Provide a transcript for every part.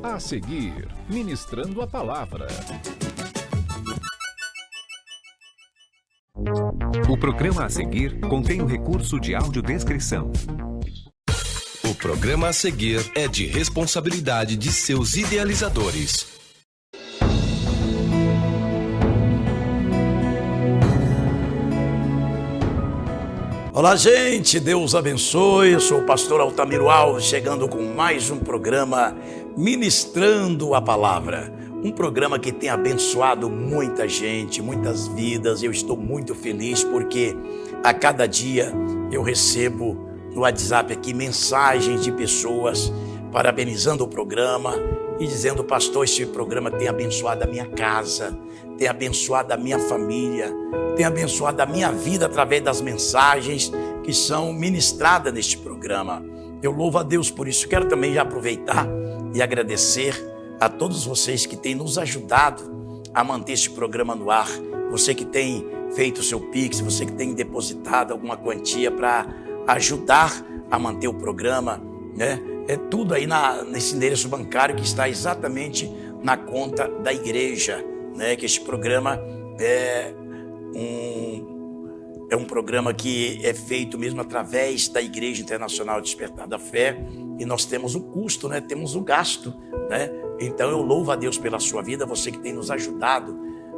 A seguir, ministrando a palavra. O programa a seguir contém o recurso de audiodescrição. O programa a seguir é de responsabilidade de seus idealizadores. Olá, gente, Deus abençoe. Eu sou o pastor Altamiro Alves, chegando com mais um programa Ministrando a Palavra. Um programa que tem abençoado muita gente, muitas vidas. Eu estou muito feliz porque a cada dia eu recebo no WhatsApp aqui mensagens de pessoas parabenizando o programa e dizendo: pastor, esse programa tem abençoado a minha casa, tem abençoado a minha família, tem abençoado a minha vida através das mensagens que são ministradas neste programa. Eu louvo a Deus por isso. Quero também já aproveitar e agradecer a todos vocês que têm nos ajudado a manter este programa no ar. Você que tem feito o seu Pix, você que tem depositado alguma quantia para ajudar a manter o programa, né? É tudo aí nesse endereço bancário que está exatamente na conta da igreja, né? Que este programa é um programa que é feito mesmo através da Igreja Internacional Despertar da Fé, e nós temos o custo, né? Temos o gasto, né? Então eu louvo a Deus pela sua vida, você que tem nos ajudado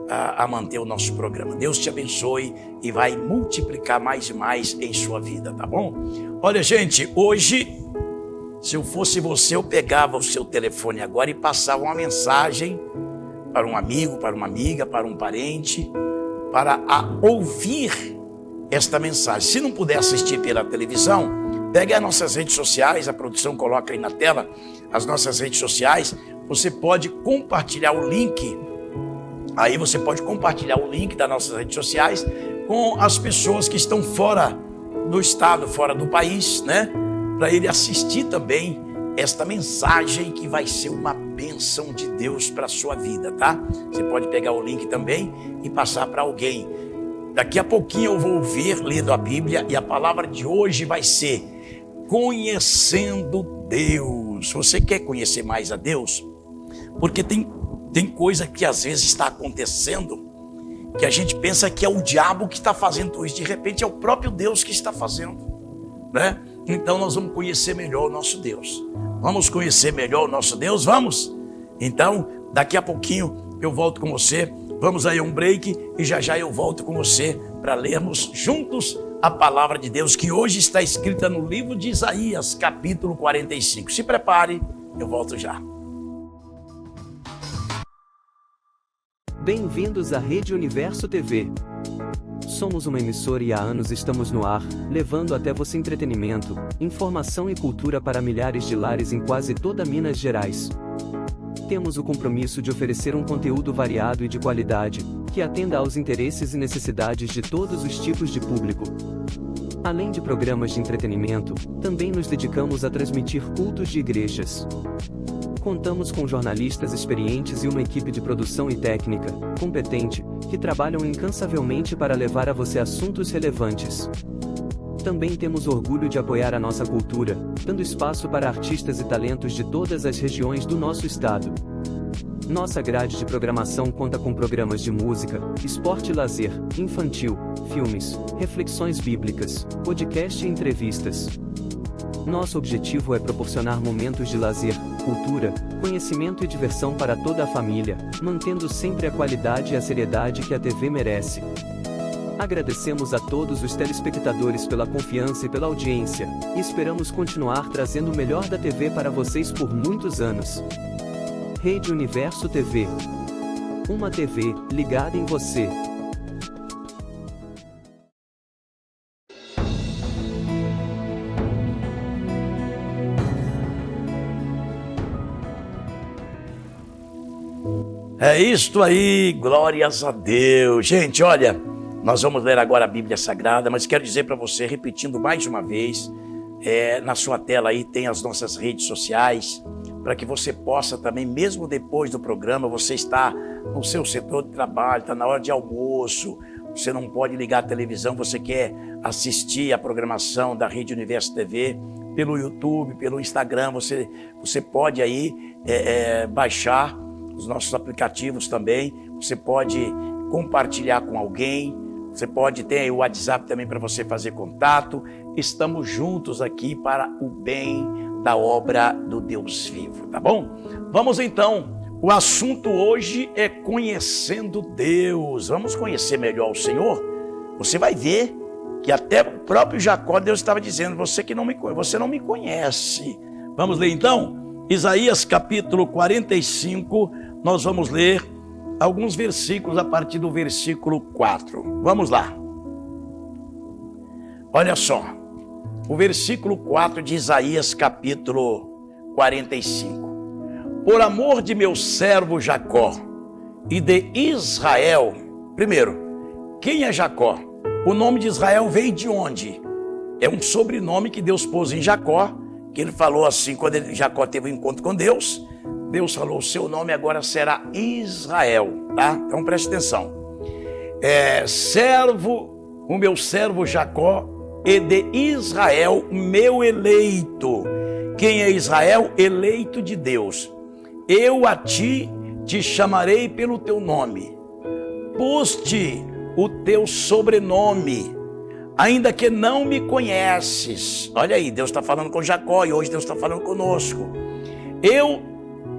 a manter o nosso programa. Deus te abençoe e vai multiplicar mais e mais em sua vida, tá bom? Olha, gente, hoje, se eu fosse você, eu pegava o seu telefone agora e passava uma mensagem para um amigo, para uma amiga, para um parente, para ouvir esta mensagem. Se não puder assistir pela televisão, pegue as nossas redes sociais, a produção coloca aí na tela as nossas redes sociais. Você pode compartilhar o link, aí você pode compartilhar o link das nossas redes sociais com as pessoas que estão fora do estado, fora do país, né? Para ele assistir também esta mensagem que vai ser uma bênção de Deus para a sua vida, tá? Você pode pegar o link também e passar para alguém. Daqui a pouquinho eu vou lendo a Bíblia, e a palavra de hoje vai ser conhecendo Deus. Você quer conhecer mais a Deus? Porque tem coisa que às vezes está acontecendo que a gente pensa que é o diabo que está fazendo isso. De repente é o próprio Deus que está fazendo, né? Então nós vamos conhecer melhor o nosso Deus. Vamos conhecer melhor o nosso Deus? Vamos? Então, daqui a pouquinho eu volto com você. Vamos aí a um break e já eu volto com você para lermos juntos a palavra de Deus, que hoje está escrita no livro de Isaías, capítulo 45. Se prepare, eu volto já. Bem-vindos à Rede Universo TV. Somos uma emissora e há anos estamos no ar, levando até você entretenimento, informação e cultura para milhares de lares em quase toda Minas Gerais. Temos o compromisso de oferecer um conteúdo variado e de qualidade, que atenda aos interesses e necessidades de todos os tipos de público. Além de programas de entretenimento, também nos dedicamos a transmitir cultos de igrejas. Contamos com jornalistas experientes e uma equipe de produção e técnica, competente, que trabalham incansavelmente para levar a você assuntos relevantes. Também temos orgulho de apoiar a nossa cultura, dando espaço para artistas e talentos de todas as regiões do nosso estado. Nossa grade de programação conta com programas de música, esporte e lazer, infantil, filmes, reflexões bíblicas, podcast e entrevistas. Nosso objetivo é proporcionar momentos de lazer, cultura, conhecimento e diversão para toda a família, mantendo sempre a qualidade e a seriedade que a TV merece. Agradecemos a todos os telespectadores pela confiança e pela audiência, e esperamos continuar trazendo o melhor da TV para vocês por muitos anos. Rede Universo TV. Uma TV ligada em você. É isto aí, glórias a Deus. Gente, olha, nós vamos ler agora a Bíblia Sagrada, mas quero dizer para você, repetindo mais uma vez, na sua tela aí tem as nossas redes sociais, para que você possa também, mesmo depois do programa, você está no seu setor de trabalho, está na hora de almoço, você não pode ligar a televisão, você quer assistir a programação da Rede Universo TV, pelo YouTube, pelo Instagram. Você pode aí baixar os nossos aplicativos também. Você pode compartilhar com alguém. Você pode ter aí o WhatsApp também para você fazer contato. Estamos juntos aqui para o bem da obra do Deus vivo, tá bom? Vamos então. O assunto hoje é conhecendo Deus. Vamos conhecer melhor o Senhor? Você vai ver que até o próprio Jacó, Deus estava dizendo, você não me conhece. Vamos ler então? Isaías capítulo 45, nós vamos ler alguns versículos a partir do versículo 4. Vamos lá. Olha só, o versículo 4 de Isaías capítulo 45. Por amor de meu servo Jacó e de Israel. Primeiro, quem é Jacó? O nome de Israel veio de onde? É um sobrenome que Deus pôs em Jacó, que ele falou assim, quando Jacó teve um encontro com Deus, Deus falou, o seu nome agora será Israel, tá? Então preste atenção. O meu servo Jacó e de Israel, meu eleito. Quem é Israel? Eleito de Deus. Eu a ti te chamarei pelo teu nome, pus-te o teu sobrenome, ainda que não me conheces. Olha aí, Deus está falando com Jacó e hoje Deus está falando conosco.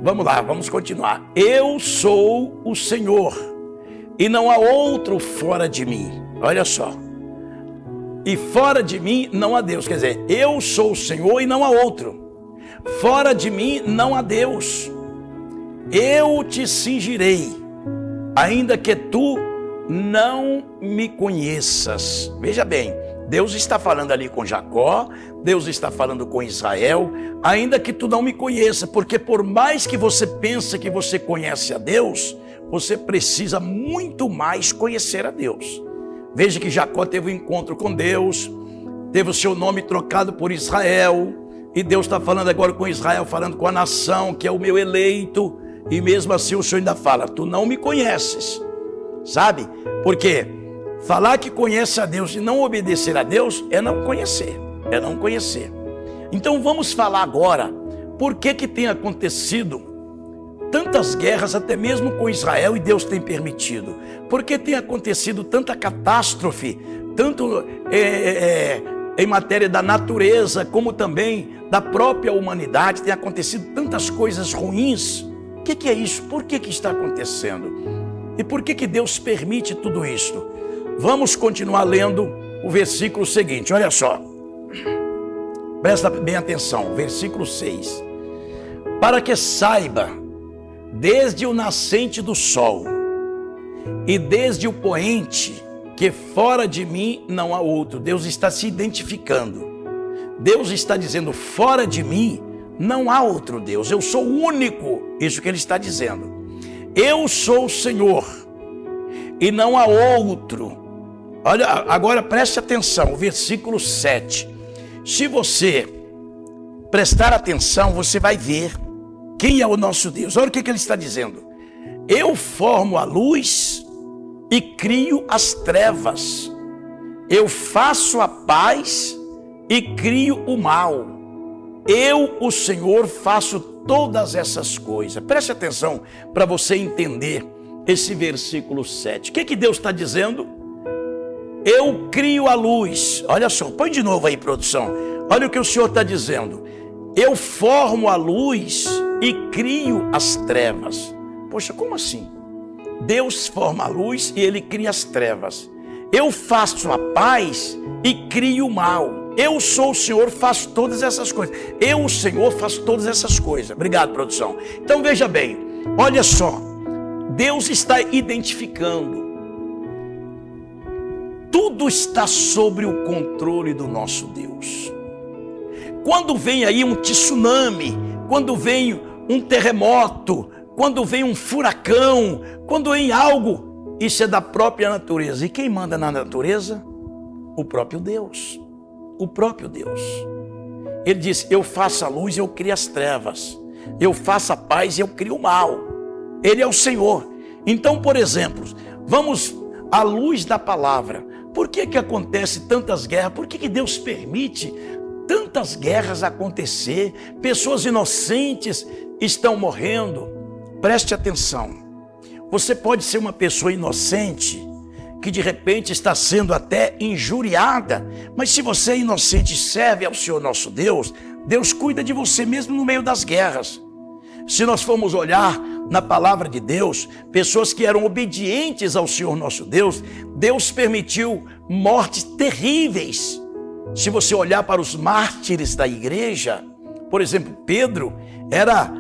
Vamos lá, vamos continuar. Eu sou o Senhor e não há outro fora de mim. Olha só. E fora de mim não há Deus. Quer dizer, eu sou o Senhor e não há outro. Fora de mim não há Deus. Eu te cingirei, ainda que tu não me conheças. Veja bem, Deus está falando ali com Jacó, Deus está falando com Israel, ainda que tu não me conheça, porque por mais que você pense que você conhece a Deus, você precisa muito mais conhecer a Deus. Veja que Jacó teve um encontro com Deus, teve o seu nome trocado por Israel, e Deus está falando agora com Israel, falando com a nação, que é o meu eleito, e mesmo assim o Senhor ainda fala, tu não me conheces, sabe? Porque falar que conhece a Deus e não obedecer a Deus é não conhecer, Então vamos falar agora, por que tem acontecido tantas guerras, até mesmo com Israel, e Deus tem permitido? Por que tem acontecido tanta catástrofe, tanto em matéria da natureza, como também da própria humanidade, tem acontecido tantas coisas ruins? O que é isso? Por que está acontecendo? E por que Deus permite tudo isso? Vamos continuar lendo o versículo seguinte, olha só. Presta bem atenção, versículo 6. Para que saiba, desde o nascente do sol e desde o poente, que fora de mim não há outro. Deus está se identificando. Deus está dizendo, fora de mim não há outro Deus. Eu sou o único. Isso que ele está dizendo. Eu sou o Senhor e não há outro. Olha, agora preste atenção, o versículo 7. Se você prestar atenção, você vai ver quem é o nosso Deus. Olha o que ele está dizendo. Eu formo a luz e crio as trevas. Eu faço a paz e crio o mal. Eu, o Senhor, faço todas essas coisas. Preste atenção para você entender esse versículo 7. O que Deus está dizendo? Eu crio a luz. Olha só, põe de novo aí, produção. Olha o que o Senhor está dizendo. Eu formo a luz e crio as trevas. Poxa, como assim? Deus forma a luz e Ele cria as trevas. Eu faço a paz e crio o mal. Eu sou o Senhor, faço todas essas coisas. Eu, o Senhor, faço todas essas coisas. Obrigado, produção. Então veja bem, olha só. Deus está identificando. Tudo está sob o controle do nosso Deus. Quando vem aí um tsunami, quando vem um terremoto, quando vem um furacão, quando vem algo, isso é da própria natureza. E quem manda na natureza? O próprio Deus. O próprio Deus. Ele diz, eu faço a luz e eu crio as trevas. Eu faço a paz e eu crio o mal. Ele é o Senhor. Então, por exemplo, vamos à luz da palavra. Por que acontece tantas guerras? Por que Deus permite tantas guerras a acontecer, pessoas inocentes estão morrendo. Preste atenção. Você pode ser uma pessoa inocente que de repente está sendo até injuriada, mas se você é inocente e serve ao Senhor nosso Deus, Deus cuida de você mesmo no meio das guerras. Se nós formos olhar na palavra de Deus, pessoas que eram obedientes ao Senhor nosso Deus, Deus permitiu mortes terríveis. Se você olhar para os mártires da igreja, por exemplo, Pedro era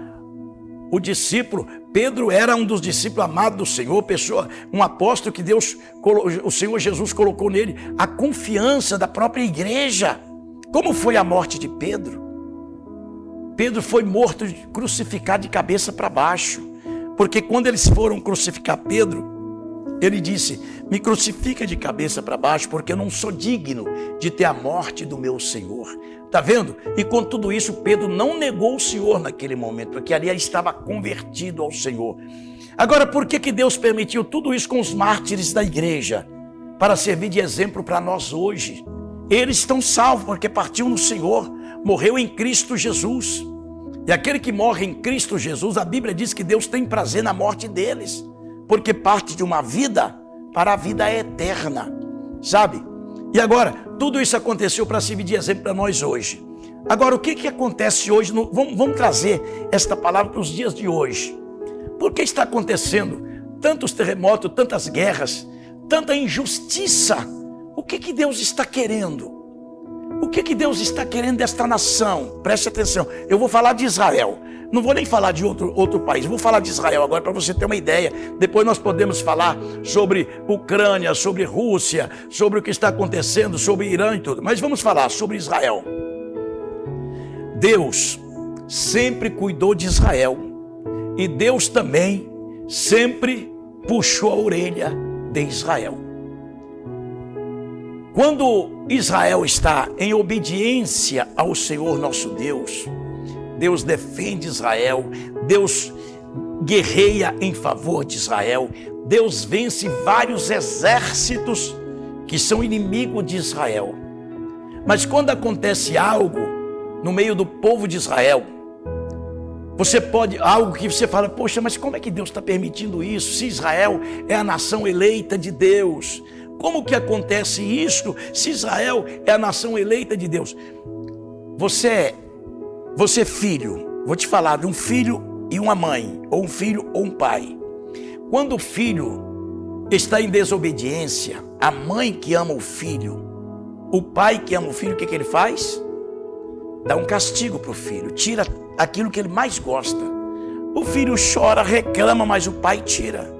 o discípulo, Pedro era um dos discípulos amados do Senhor, um apóstolo que o Senhor Jesus colocou nele a confiança da própria igreja. Como foi a morte de Pedro? Pedro foi morto, crucificado de cabeça para baixo, porque quando eles foram crucificar Pedro, ele disse: me crucifica de cabeça para baixo, porque eu não sou digno de ter a morte do meu Senhor. Está vendo? E com tudo isso, Pedro não negou o Senhor naquele momento, porque ali ele estava convertido ao Senhor. Agora, por que Deus permitiu tudo isso com os mártires da igreja? Para servir de exemplo para nós hoje. Eles estão salvos porque partiu no Senhor, morreu em Cristo Jesus. E aquele que morre em Cristo Jesus, a Bíblia diz que Deus tem prazer na morte deles, porque parte de uma vida para a vida eterna, sabe? E agora, tudo isso aconteceu para servir de exemplo para nós hoje. Agora, o que acontece hoje? Vamos trazer esta palavra para os dias de hoje. Por que está acontecendo tantos terremotos, tantas guerras, tanta injustiça? O que Deus está querendo? O que Deus está querendo desta nação? Preste atenção, eu vou falar de Israel. Não vou nem falar de outro país, vou falar de Israel agora para você ter uma ideia. Depois nós podemos falar sobre Ucrânia, sobre Rússia, sobre o que está acontecendo, sobre Irã e tudo. Mas vamos falar sobre Israel. Deus sempre cuidou de Israel. E Deus também sempre puxou a orelha de Israel. Quando Israel está em obediência ao Senhor nosso Deus, Deus defende Israel, Deus guerreia em favor de Israel, Deus vence vários exércitos que são inimigos de Israel. Mas quando acontece algo no meio do povo de Israel, algo que você fala: poxa, mas como é que Deus está permitindo isso? Se Israel é a nação eleita de Deus, como que acontece isso se Israel é a nação eleita de Deus? Você filho, vou te falar de um filho e uma mãe, ou um filho ou um pai. Quando o filho está em desobediência, a mãe que ama o filho, o pai que ama o filho, o que ele faz? Dá um castigo para o filho, tira aquilo que ele mais gosta. O filho chora, reclama, mas o pai tira.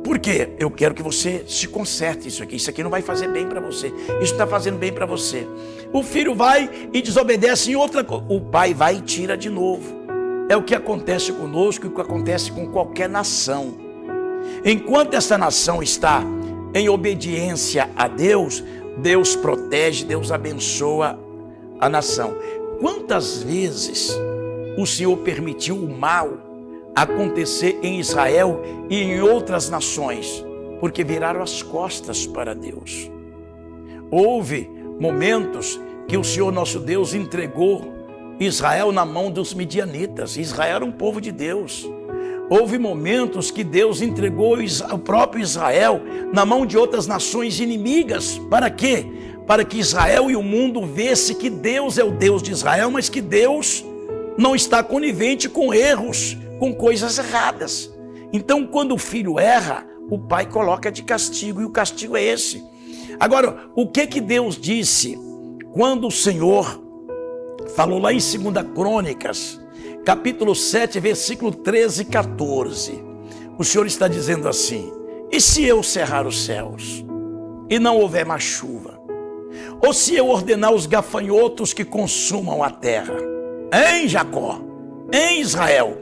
Por quê? Eu quero que você se conserte isso aqui não vai fazer bem para você, isso está fazendo bem para você. O filho vai e desobedece em outra coisa, o pai vai e tira de novo. É o que acontece conosco e o que acontece com qualquer nação. Enquanto essa nação está em obediência a Deus, Deus protege, Deus abençoa a nação. Quantas vezes o Senhor permitiu o mal acontecer em Israel e em outras nações, porque viraram as costas para Deus? Houve momentos que o Senhor nosso Deus entregou Israel na mão dos midianitas. Israel era um povo de Deus. Houve momentos que Deus entregou o próprio Israel na mão de outras nações inimigas. Para quê? Para que Israel e o mundo visse que Deus é o Deus de Israel, mas que Deus não está conivente com erros, com coisas erradas. Então, quando o filho erra, o pai coloca de castigo, e o castigo é esse. Agora, o que Deus disse quando o Senhor falou lá em 2 Crônicas, capítulo 7, versículo 13 e 14? O Senhor está dizendo assim: e se eu cerrar os céus e não houver mais chuva? Ou se eu ordenar os gafanhotos que consumam a terra? Em Jacó, em Israel.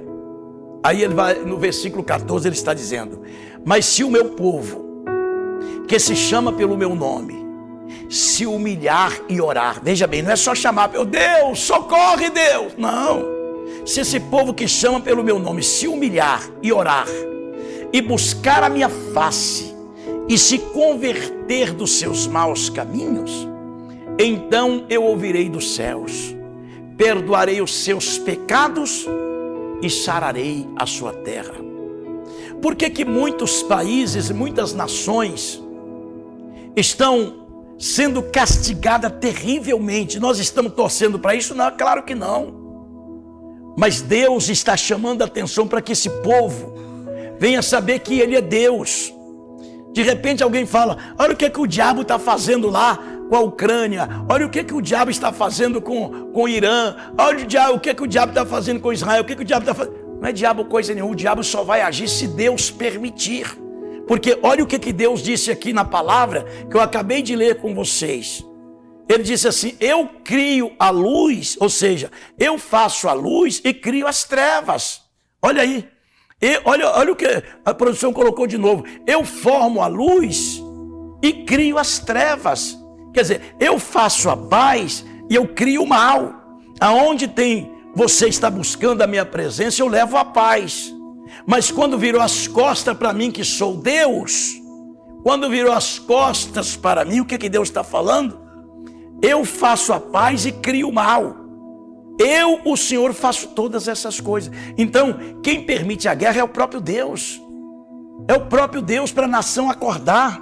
Aí ele vai, no versículo 14, ele está dizendo: mas se o meu povo, que se chama pelo meu nome, se humilhar e orar. Veja bem, não é só chamar, meu Deus, socorre Deus. Não. Se esse povo que chama pelo meu nome se humilhar e orar, e buscar a minha face, e se converter dos seus maus caminhos, então eu ouvirei dos céus, perdoarei os seus pecados e sararei a sua terra. Por que muitos países, muitas nações estão sendo castigadas terrivelmente? Nós estamos torcendo para isso? Não, claro que não. Mas Deus está chamando a atenção para que esse povo venha saber que Ele é Deus. De repente alguém fala: olha o que o diabo está fazendo lá com a Ucrânia, olha o que o diabo está fazendo com o Irã, olha o que o diabo está fazendo com Israel, o que o diabo está fazendo. Não é diabo coisa nenhuma, o diabo só vai agir se Deus permitir. Porque olha o que Deus disse aqui na palavra, que eu acabei de ler com vocês. Ele disse assim: eu crio a luz, ou seja, eu faço a luz e crio as trevas. Olha aí, olha o que a produção colocou de novo. Eu formo a luz e crio as trevas. Quer dizer, eu faço a paz e eu crio o mal. Aonde você está buscando a minha presença, eu levo a paz. Mas quando virou as costas para mim, que sou Deus, quando virou as costas para mim, o que Deus está falando? Eu faço a paz e crio o mal. Eu, o Senhor, faço todas essas coisas. Então, quem permite a guerra é o próprio Deus. É o próprio Deus para a nação acordar.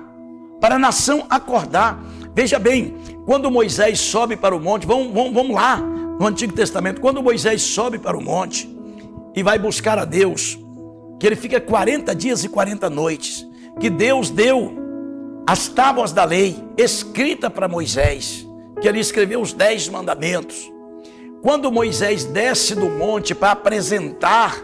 Para a nação acordar. Veja bem, quando Moisés sobe para o monte, vamos lá, no Antigo Testamento, quando Moisés sobe para o monte e vai buscar a Deus, que ele fica 40 dias e 40 noites, que Deus deu as tábuas da lei, escrita para Moisés, que ele escreveu os 10 mandamentos. Quando Moisés desce do monte para apresentar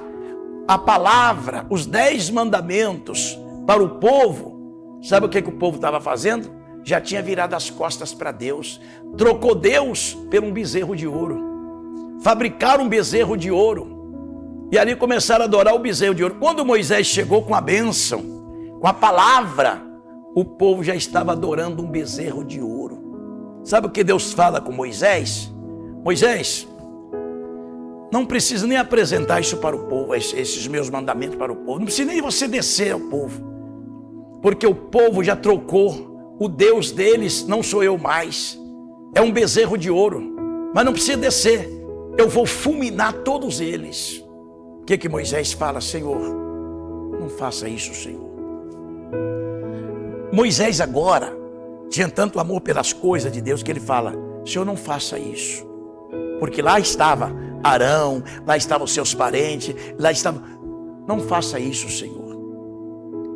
a palavra, os 10 mandamentos para o povo, sabe o que o povo estava fazendo? Já tinha virado as costas para Deus, trocou Deus por um bezerro de ouro, fabricaram um bezerro de ouro, e ali começaram a adorar o bezerro de ouro. Quando Moisés chegou com a bênção, com a palavra, o povo já estava adorando um bezerro de ouro. Sabe o que Deus fala com Moisés? Moisés, não precisa nem apresentar isso para o povo, esses meus mandamentos para o povo, não precisa nem você descer ao povo, porque o povo já trocou. O Deus deles não sou eu mais, é um bezerro de ouro, mas não precisa descer, eu vou fulminar todos eles. O que Moisés fala? Senhor, não faça isso, Senhor. Moisés agora tinha tanto amor pelas coisas de Deus que ele fala: Senhor, não faça isso, porque lá estava Arão, lá estavam os seus parentes, lá estava. Não faça isso, Senhor.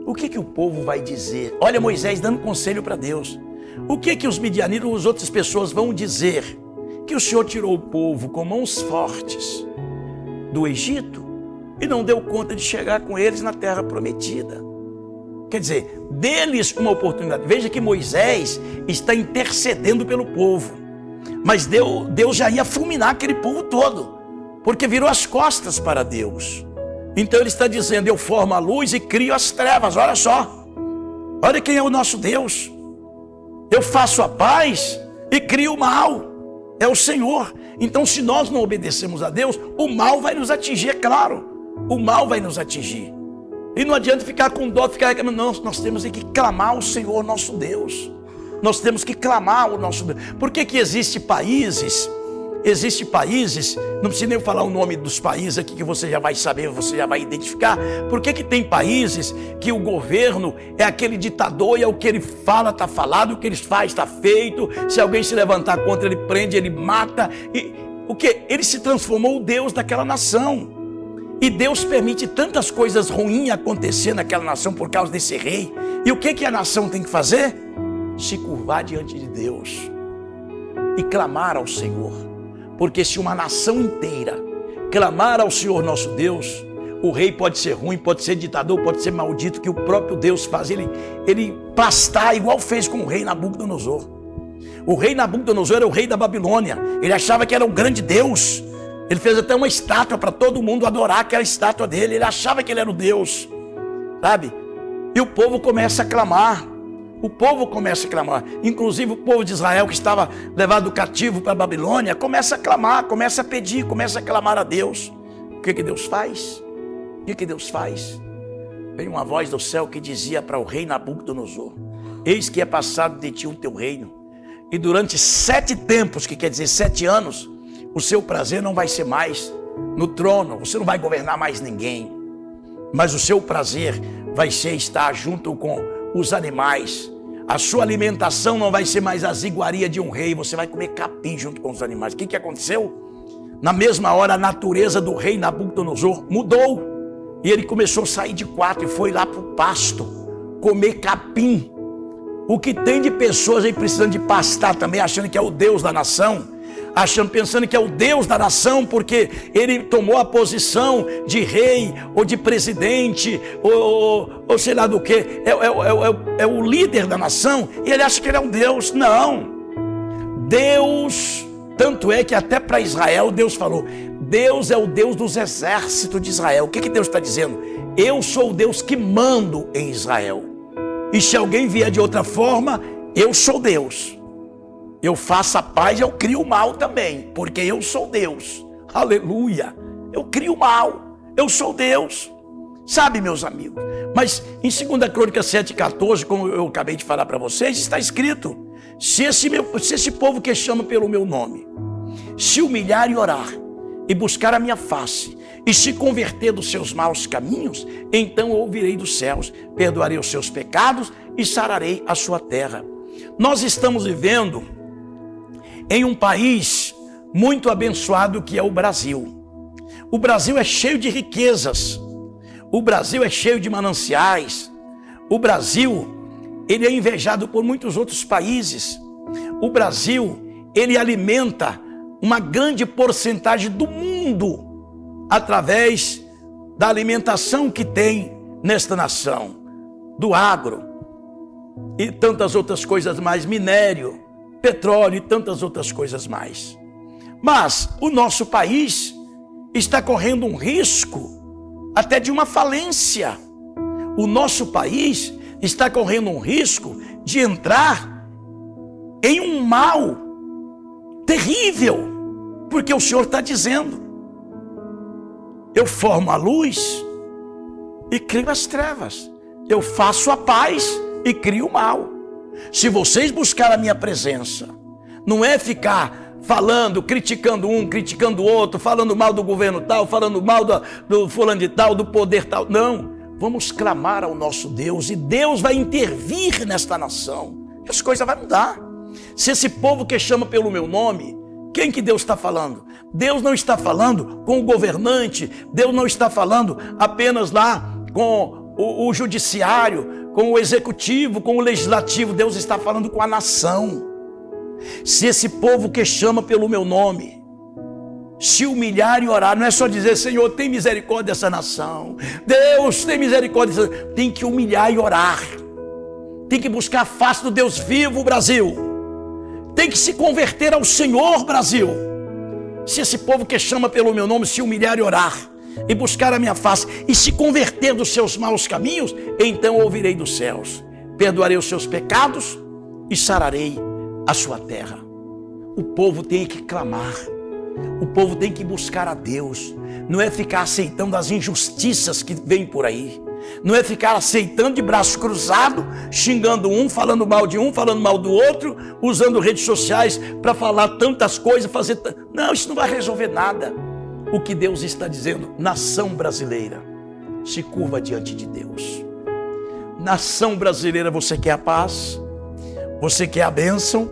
O que o povo vai dizer? Olha Moisés dando conselho para Deus. O que os midianitas, as outras pessoas vão dizer? Que o Senhor tirou o povo com mãos fortes do Egito e não deu conta de chegar com eles na terra prometida. Quer dizer, deles uma oportunidade. Veja que Moisés está intercedendo pelo povo, mas Deus já ia fulminar aquele povo todo, porque virou as costas para Deus. Então ele está dizendo: eu formo a luz e crio as trevas. Olha só, olha quem é o nosso Deus. Eu faço a paz e crio o mal. É o Senhor. Então, se nós não obedecemos a Deus, o mal vai nos atingir, é claro. O mal vai nos atingir. E não adianta ficar com dó, não, nós temos que clamar ao Senhor nosso Deus. Nós temos que clamar ao nosso Deus. Por que existe países, não precisa nem falar o nome dos países aqui que você já vai saber, você já vai identificar. Por que tem países que o governo é aquele ditador e é o que ele fala está falado, o que ele faz está feito, se alguém se levantar contra ele prende, ele mata. E o que? Ele se transformou o Deus daquela nação. E Deus permite tantas coisas ruins acontecer naquela nação por causa desse rei. E o que a nação tem que fazer? Se curvar diante de Deus e clamar ao Senhor. Porque se uma nação inteira clamar ao Senhor nosso Deus, o rei pode ser ruim, pode ser ditador, pode ser maldito, que o próprio Deus faz ele pastar, igual fez com o rei Nabucodonosor. O rei Nabucodonosor era o rei da Babilônia, ele achava que era o grande Deus. Ele fez até uma estátua para todo mundo adorar aquela estátua dele. Ele achava que ele era o Deus, sabe? E o povo começa a clamar. O povo começa a clamar. Inclusive o povo de Israel, que estava levado cativo para a Babilônia, começa a clamar, começa a pedir, começa a clamar a Deus. O que Deus faz? O que Deus faz? Veio uma voz do céu que dizia para o rei Nabucodonosor: eis que é passado de ti o teu reino, E durante 7 tempos, que quer dizer 7 anos, o seu prazer não vai ser mais no trono. Você não vai governar mais ninguém. Mas o seu prazer vai ser estar junto com os animais. A sua alimentação não vai ser mais a iguaria de um rei. Você vai comer capim junto com os animais. O que aconteceu? Na mesma hora, a natureza do rei Nabucodonosor mudou. E ele começou a sair de 4 e foi lá para o pasto comer capim. O que tem de pessoas aí precisando de pastar também, achando que é o Deus da nação, pensando que é o Deus da nação, porque ele tomou a posição de rei, ou de presidente, ou sei lá do que, é o líder da nação, e ele acha que ele é um Deus. Não, Deus, tanto é que até para Israel Deus falou, Deus é o Deus dos exércitos de Israel. O que Deus está dizendo? Eu sou o Deus que mando em Israel. E se alguém vier de outra forma, eu sou Deus. Eu faço a paz, eu crio o mal também, porque eu sou Deus. Aleluia. Eu crio o mal, eu sou Deus. Sabe, meus amigos? Mas em 2 Crônicas 7,14, como eu acabei de falar para vocês, está escrito: se esse povo que chama pelo meu nome se humilhar e orar, e buscar a minha face, e se converter dos seus maus caminhos, então eu ouvirei dos céus, perdoarei os seus pecados e sararei a sua terra. Nós estamos vivendo em um país muito abençoado que é o Brasil. O Brasil é cheio de riquezas, o Brasil é cheio de mananciais, o Brasil, ele é invejado por muitos outros países. O Brasil, ele alimenta uma grande porcentagem do mundo através da alimentação que tem nesta nação, do agro e tantas outras coisas mais, minério, petróleo e tantas outras coisas mais. Mas o nosso país está correndo um risco até de uma falência. O nosso país está correndo um risco de entrar em um mal terrível, porque o Senhor está dizendo: eu formo a luz e crio as trevas. Eu faço a paz e crio o mal. Se vocês buscarem a minha presença, não é ficar falando, criticando um, criticando o outro, falando mal do governo tal, falando mal do fulano de tal, do poder tal. Não, vamos clamar ao nosso Deus e Deus vai intervir nesta nação. E as coisas vão mudar. Se esse povo que chama pelo meu nome, quem que Deus está falando? Deus não está falando com o governante, Deus não está falando apenas lá com o judiciário, com o executivo, com o legislativo. Deus está falando com a nação. Se esse povo que chama pelo meu nome se humilhar e orar, não é só dizer: Senhor, tem misericórdia dessa nação, Deus tem misericórdia dessa nação. Tem que humilhar e orar, tem que buscar a face do Deus vivo, Brasil, tem que se converter ao Senhor, Brasil. Se esse povo que chama pelo meu nome se humilhar e orar, e buscar a minha face, e se converter dos seus maus caminhos, então ouvirei dos céus, perdoarei os seus pecados e sararei a sua terra. O povo tem que clamar, o povo tem que buscar a Deus. Não é ficar aceitando as injustiças que vêm por aí, não é ficar aceitando de braço cruzado, xingando um, falando mal de um, falando mal do outro, usando redes sociais para falar tantas coisas, não, isso não vai resolver nada. O que Deus está dizendo: nação brasileira, se curva diante de Deus. Nação brasileira, você quer a paz? Você quer a bênção?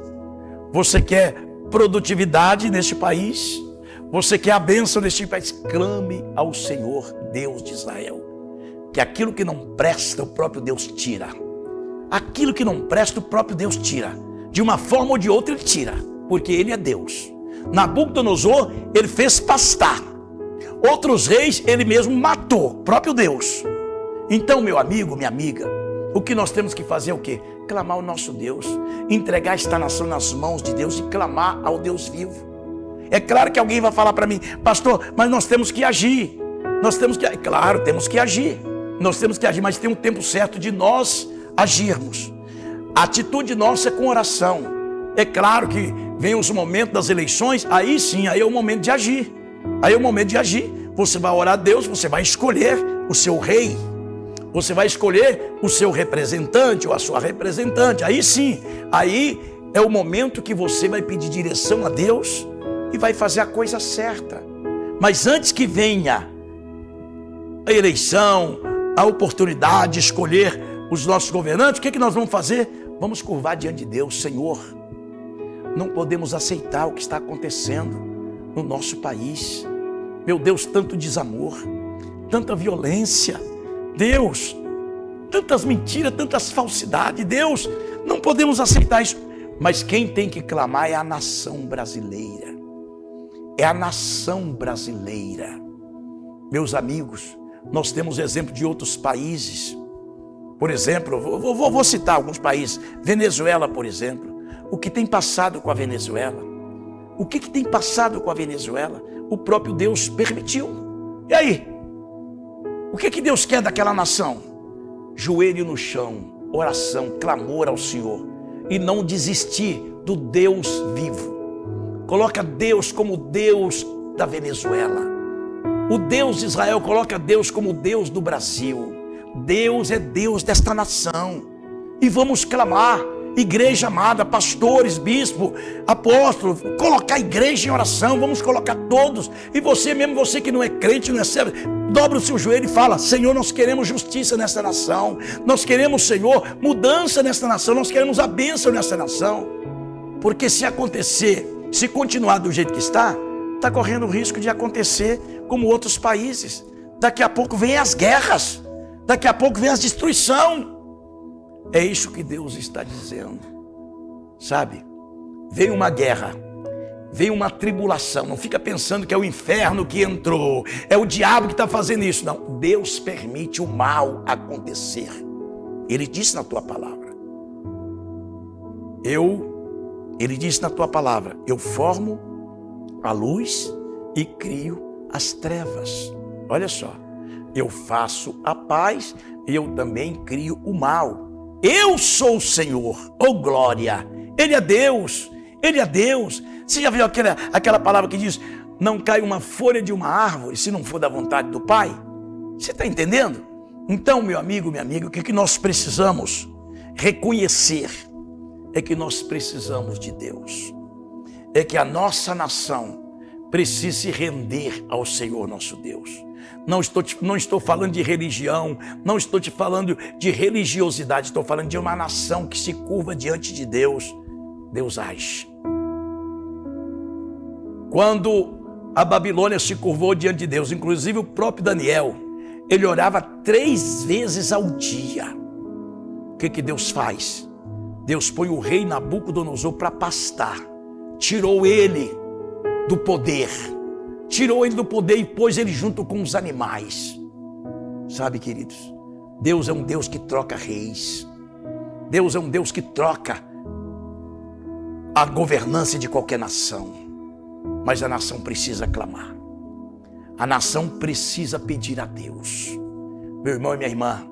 Você quer produtividade neste país? Você quer a bênção neste país? Clame ao Senhor, Deus de Israel, que aquilo que não presta, o próprio Deus tira. Aquilo que não presta, o próprio Deus tira. De uma forma ou de outra ele tira, porque ele é Deus. Nabucodonosor, ele fez pastar. Outros reis, ele mesmo matou, próprio Deus. Então, meu amigo, minha amiga, o que nós temos que fazer é o quê? Clamar ao nosso Deus, entregar esta nação nas mãos de Deus e clamar ao Deus vivo. É claro que alguém vai falar para mim: pastor, mas nós temos que agir. Claro, temos que agir. Nós temos que agir, mas tem um tempo certo de nós agirmos. A atitude nossa é com oração. É claro que vem os momentos das eleições, aí sim, aí é o momento de agir. Aí é o momento de agir. Você vai orar a Deus, você vai escolher o seu rei, você vai escolher o seu representante ou a sua representante. Aí sim, aí É o momento que você vai pedir direção a Deus e vai fazer a coisa certa. Mas antes que venha a eleição, a oportunidade de escolher os nossos governantes, o que nós vamos fazer? Vamos curvar diante de Deus. Senhor, não podemos aceitar o que está acontecendo no nosso país. Meu Deus, tanto desamor, tanta violência. Deus, tantas mentiras, tantas falsidades. Deus, não podemos aceitar isso. Mas quem tem que clamar é a nação brasileira. É a nação brasileira. Meus amigos, nós temos exemplo de outros países. Por exemplo, vou citar alguns países. Venezuela, por exemplo. O que tem passado com a Venezuela? O que tem passado com a Venezuela? O próprio Deus permitiu. E aí? O que Deus quer daquela nação? Joelho no chão, oração, clamor ao Senhor. E não desistir do Deus vivo. Coloca Deus como Deus da Venezuela. O Deus de Israel coloca Deus como Deus do Brasil. Deus é Deus desta nação. E vamos clamar, igreja amada, pastores, bispo, apóstolo, colocar a igreja em oração, vamos colocar todos. E você mesmo, você que não é crente, não é servo, dobra o seu joelho e fala: Senhor, nós queremos justiça nesta nação. Nós queremos, Senhor, mudança nesta nação. Nós queremos a bênção nesta nação. Porque se acontecer, se continuar do jeito que está correndo o risco de acontecer como outros países. Daqui a pouco vem as guerras. Daqui a pouco vem a destruição. É isso que Deus está dizendo. Sabe? Vem uma guerra. Vem uma tribulação. Não fica pensando que é o inferno que entrou. É o diabo que está fazendo isso. Não. Deus permite o mal acontecer. Ele disse na tua palavra. Ele disse na tua palavra: eu formo a luz e crio as trevas. Olha só. Eu faço a paz e eu também crio o mal. Eu sou o Senhor, oh glória. Ele é Deus, Ele é Deus. Você já viu aquela palavra que diz: não cai uma folha de uma árvore se não for da vontade do Pai? Você está entendendo? Então, meu amigo, minha amiga, o que nós precisamos reconhecer é que nós precisamos de Deus. É que a nossa nação precisa se render ao Senhor nosso Deus. Não estou falando de religião, não estou te falando de religiosidade, estou falando de uma nação que se curva diante de Deus. Deus age. Quando a Babilônia se curvou diante de Deus, inclusive o próprio Daniel, ele orava 3 vezes ao dia. O que Deus faz? Deus põe o rei Nabucodonosor para pastar. Tirou ele do poder. Tirou ele do poder e pôs ele junto com os animais. Sabe, queridos? Deus é um Deus que troca reis. Deus é um Deus que troca a governança de qualquer nação. Mas a nação precisa clamar. A nação precisa pedir a Deus. Meu irmão e minha irmã,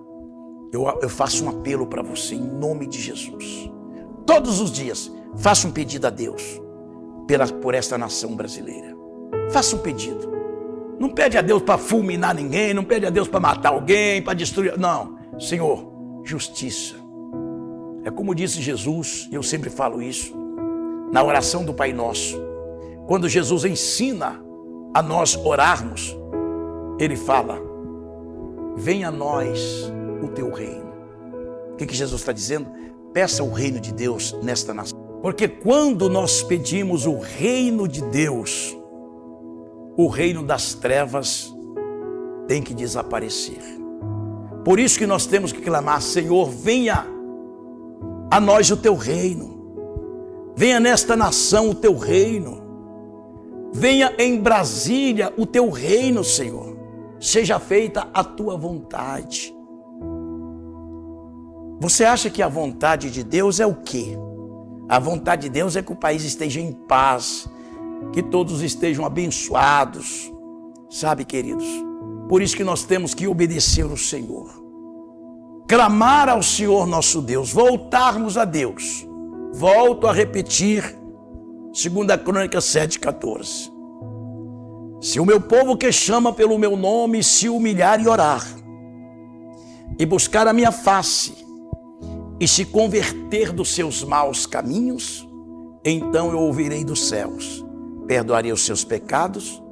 eu faço um apelo para você em nome de Jesus. Todos os dias, faça um pedido a Deus por esta nação brasileira. Faça um pedido. Não pede a Deus para fulminar ninguém, não pede a Deus para matar alguém, para destruir. Não, Senhor, justiça. É como disse Jesus, e eu sempre falo isso, na oração do Pai Nosso. Quando Jesus ensina a nós orarmos, Ele fala: venha a nós o teu reino. O que Jesus está dizendo? Peça o reino de Deus nesta nação. Porque quando nós pedimos o reino de Deus, o reino das trevas tem que desaparecer. Por isso que nós temos que clamar: Senhor, venha a nós o teu reino. Venha nesta nação o teu reino. Venha em Brasília o teu reino, Senhor. Seja feita a tua vontade. Você acha que a vontade de Deus é o quê? A vontade de Deus é que o país esteja em paz, que todos estejam abençoados. Sabe, queridos? Por isso que nós temos que obedecer ao Senhor. Clamar ao Senhor nosso Deus, voltarmos a Deus. Volto a repetir, 2 Crônicas 7,14. Se o meu povo que chama pelo meu nome se humilhar e orar, e buscar a minha face, e se converter dos seus maus caminhos, então eu ouvirei dos céus, perdoarei os seus pecados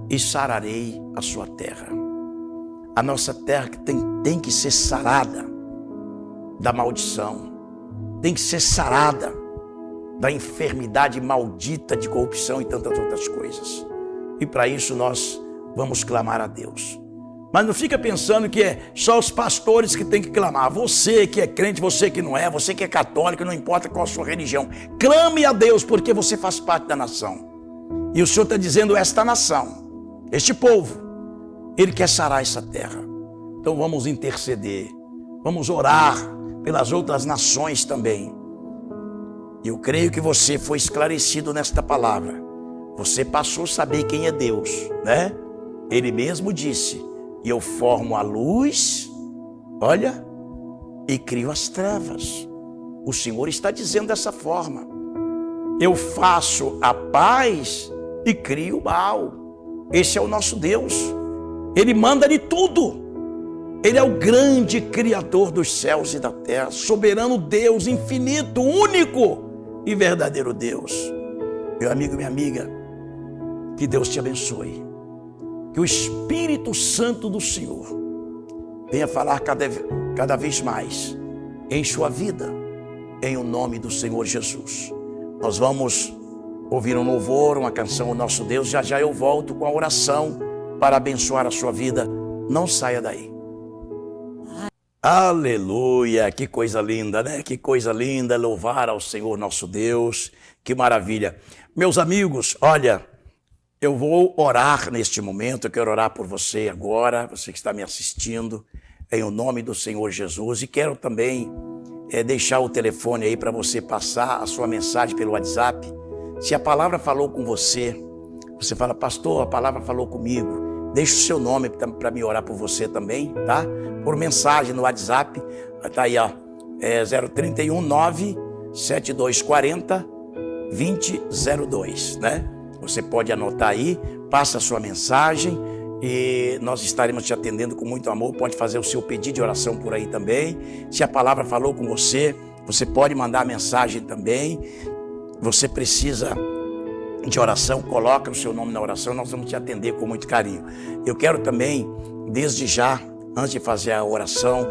e sararei a sua terra. A nossa terra tem que ser sarada da maldição, tem que ser sarada da enfermidade maldita de corrupção e tantas outras coisas. E para isso nós vamos clamar a Deus. Mas não fica pensando que é só os pastores que tem que clamar. Você que é crente, você que não é, você que é católico, não importa qual a sua religião. Clame a Deus porque você faz parte da nação. E o Senhor está dizendo, esta nação, este povo, Ele quer sarar essa terra. Então vamos interceder, vamos orar pelas outras nações também. E eu creio que você foi esclarecido nesta palavra. Você passou a saber quem é Deus, né? Ele mesmo disse, e eu formo a luz, olha, e crio as trevas. O Senhor está dizendo dessa forma. Eu faço a paz e crio o mal. Esse é o nosso Deus. Ele manda de tudo. Ele é o grande Criador dos céus e da terra, soberano Deus, infinito, único e verdadeiro Deus. Meu amigo e minha amiga, que Deus te abençoe. Que o Espírito Santo do Senhor venha falar cada vez mais em sua vida, em o nome do Senhor Jesus. Nós vamos ouvir um louvor, uma canção ao nosso Deus. Já já eu volto com a oração para abençoar a sua vida. Não saia daí. Aleluia, que coisa linda, né? Que coisa linda louvar ao Senhor nosso Deus. Que maravilha. Meus amigos, olha, eu vou orar neste momento, eu quero orar por você agora, você que está me assistindo, em o nome do Senhor Jesus. E quero também deixar o telefone aí para você passar a sua mensagem pelo WhatsApp. Se a palavra falou com você, você fala, pastor, a palavra falou comigo. Deixa o seu nome para me orar por você também, tá? Por mensagem no WhatsApp, tá aí, ó, 031 97240 2002, né? Você pode anotar aí, passa a sua mensagem e nós estaremos te atendendo com muito amor. Pode fazer o seu pedido de oração por aí também. Se a palavra falou com você, você pode mandar a mensagem também. Você precisa de oração, coloca o seu nome na oração, nós vamos te atender com muito carinho. Eu quero também, desde já, antes de fazer a oração,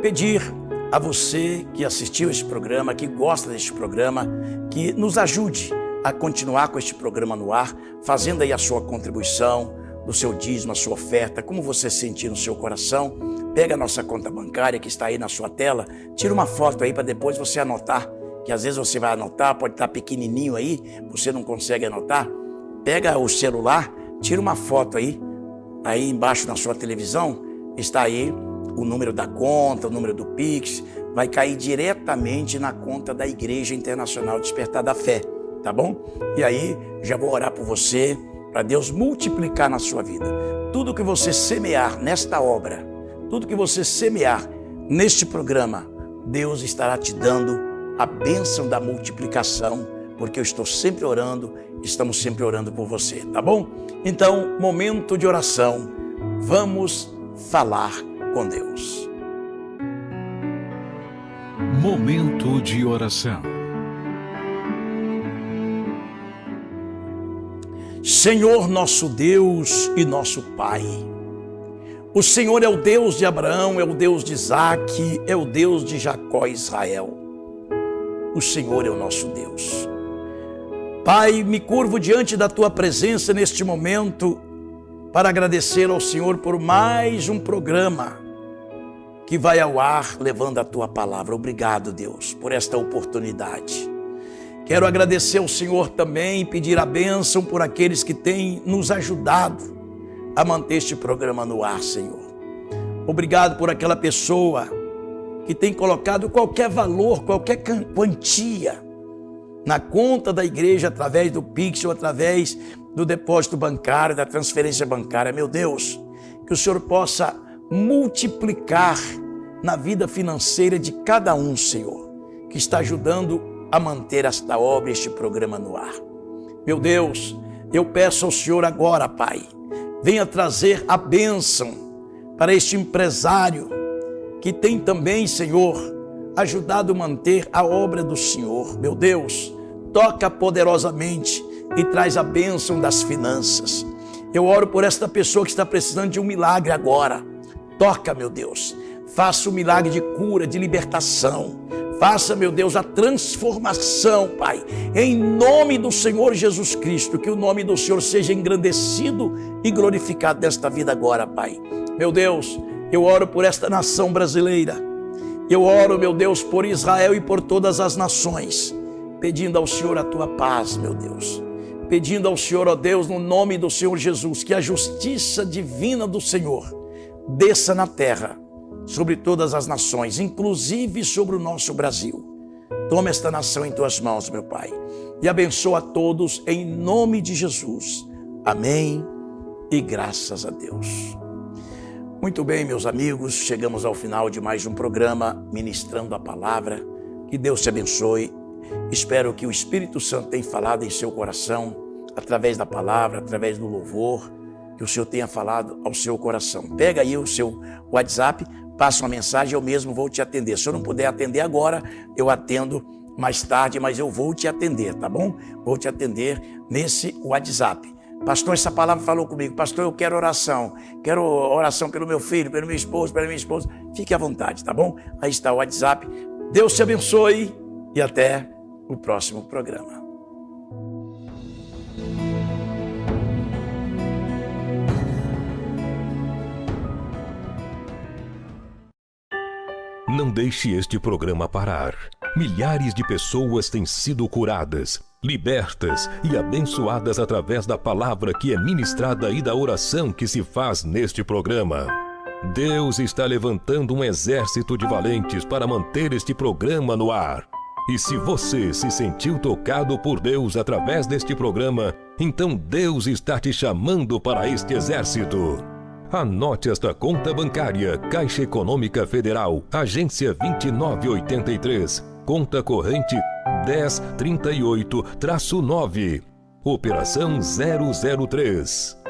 pedir a você que assistiu este programa, que gosta deste programa, que nos ajude a continuar com este programa no ar, fazendo aí a sua contribuição, do seu dízimo, a sua oferta, como você sentir no seu coração. Pega a nossa conta bancária que está aí na sua tela, tira uma foto aí para depois você anotar, que às vezes você vai anotar, pode estar pequenininho aí, você não consegue anotar. Pega o celular, tira uma foto aí embaixo na sua televisão, está aí o número da conta, o número do Pix, vai cair diretamente na conta da Igreja Internacional Despertar da Fé, tá bom? E aí, já vou orar por você, para Deus multiplicar na sua vida. Tudo que você semear nesta obra, tudo que você semear neste programa, Deus estará te dando a bênção da multiplicação, porque eu estou sempre orando, estamos sempre orando por você, tá bom? Então, momento de oração, vamos falar com Deus. Momento de oração. Senhor nosso Deus e nosso Pai, o Senhor é o Deus de Abraão, é o Deus de Isaque, é o Deus de Jacó e Israel. O Senhor é o nosso Deus. Pai, me curvo diante da Tua presença neste momento para agradecer ao Senhor por mais um programa que vai ao ar levando a Tua palavra. Obrigado, Deus, por esta oportunidade. Quero agradecer ao Senhor também e pedir a bênção por aqueles que têm nos ajudado a manter este programa no ar, Senhor. Obrigado por aquela pessoa que tem colocado qualquer valor, qualquer quantia na conta da igreja através do Pix ou através do depósito bancário, da transferência bancária. Meu Deus, que o Senhor possa multiplicar na vida financeira de cada um, Senhor, que está ajudando a manter esta obra, este programa no ar. Meu Deus, eu peço ao Senhor agora, Pai, venha trazer a bênção para este empresário que tem também, Senhor, ajudado a manter a obra do Senhor. Meu Deus, toca poderosamente e traz a bênção das finanças. Eu oro por esta pessoa que está precisando de um milagre agora. Toca, meu Deus. Faça um milagre de cura, de libertação. Faça, meu Deus, a transformação, Pai. Em nome do Senhor Jesus Cristo, que o nome do Senhor seja engrandecido e glorificado nesta vida agora, Pai. Meu Deus, eu oro por esta nação brasileira. Eu oro, meu Deus, por Israel e por todas as nações, pedindo ao Senhor a tua paz, meu Deus. Pedindo ao Senhor, ó Deus, no nome do Senhor Jesus, que a justiça divina do Senhor desça na terra, sobre todas as nações, inclusive sobre o nosso Brasil. Toma esta nação em tuas mãos, meu Pai, e abençoa a todos em nome de Jesus. Amém e graças a Deus. Muito bem, meus amigos, chegamos ao final de mais um programa Ministrando a Palavra. Que Deus te abençoe. Espero que o Espírito Santo tenha falado em seu coração, através da palavra, através do louvor, que o Senhor tenha falado ao seu coração. Pega aí o seu WhatsApp, passa uma mensagem, eu mesmo vou te atender. Se eu não puder atender agora, eu atendo mais tarde, mas eu vou te atender, tá bom? Vou te atender nesse WhatsApp. Pastor, essa palavra falou comigo. Pastor, eu quero oração pelo meu filho, pelo meu esposo, pela minha esposa. Fique à vontade, tá bom? Aí está o WhatsApp. Deus te abençoe e até o próximo programa. Não deixe este programa parar. Milhares de pessoas têm sido curadas, libertas e abençoadas através da palavra que é ministrada e da oração que se faz neste programa. Deus está levantando um exército de valentes para manter este programa no ar. E se você se sentiu tocado por Deus através deste programa, então Deus está te chamando para este exército. Anote esta conta bancária: Caixa Econômica Federal, agência 2983, conta corrente 1038-9, operação 003.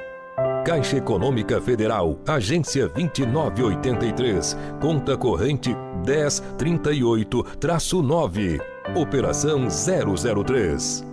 Caixa Econômica Federal, agência 2983, conta corrente 1038-9, operação 003.